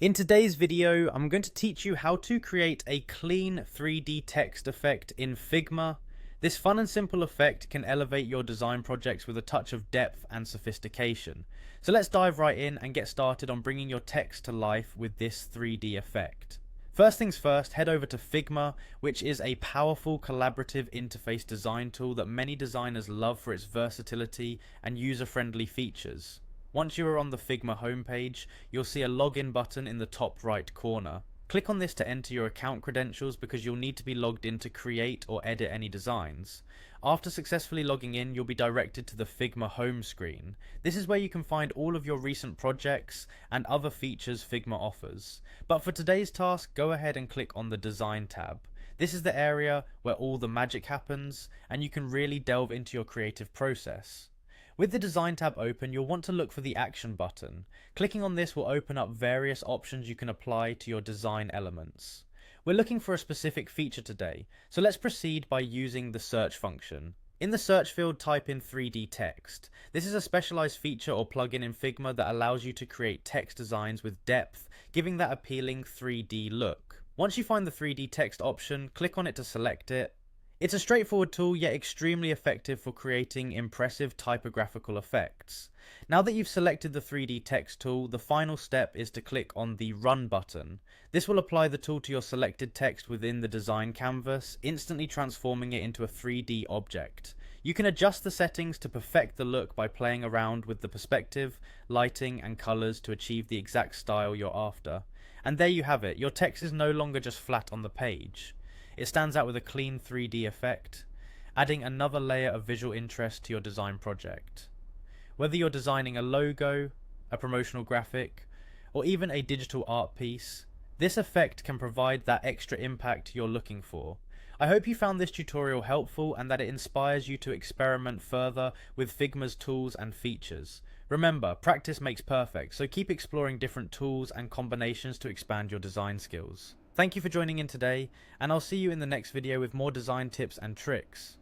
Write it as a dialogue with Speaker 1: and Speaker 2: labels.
Speaker 1: In today's video, I'm going to teach you how to create a clean 3D text effect in Figma. This fun and simple effect can elevate your design projects with a touch of depth and sophistication. So let's dive right in and get started on bringing your text to life with this 3D effect. First things first, head over to Figma, which is a powerful collaborative interface design tool that many designers love for its versatility and user-friendly features. Once you are on the Figma homepage, you'll see a login button in the top right corner. Click on this to enter your account credentials because you'll need to be logged in to create or edit any designs. After successfully logging in, you'll be directed to the Figma home screen. This is where you can find all of your recent projects and other features Figma offers. But for today's task, go ahead and click on the Design tab. This is the area where all the magic happens, and you can really delve into your creative process. With the Design tab open, you'll want to look for the Action button. Clicking on this will open up various options you can apply to your design elements. We're looking for a specific feature today, so let's proceed by using the search function. In the search field, type in 3D text. This is a specialized feature or plugin in Figma that allows you to create text designs with depth, giving that appealing 3D look. Once you find the 3D text option, click on it to select it. It's a straightforward tool, yet extremely effective for creating impressive typographical effects. Now that you've selected the 3D text tool, the final step is to click on the Run button. This will apply the tool to your selected text within the design canvas, instantly transforming it into a 3D object. You can adjust the settings to perfect the look by playing around with the perspective, lighting, and colors to achieve the exact style you're after. And there you have it, your text is no longer just flat on the page. It stands out with a clean 3D effect, adding another layer of visual interest to your design project. Whether you're designing a logo, a promotional graphic, or even a digital art piece, this effect can provide that extra impact you're looking for. I hope you found this tutorial helpful and that it inspires you to experiment further with Figma's tools and features. Remember, practice makes perfect, so keep exploring different tools and combinations to expand your design skills. Thank you for joining in today, and I'll see you in the next video with more design tips and tricks.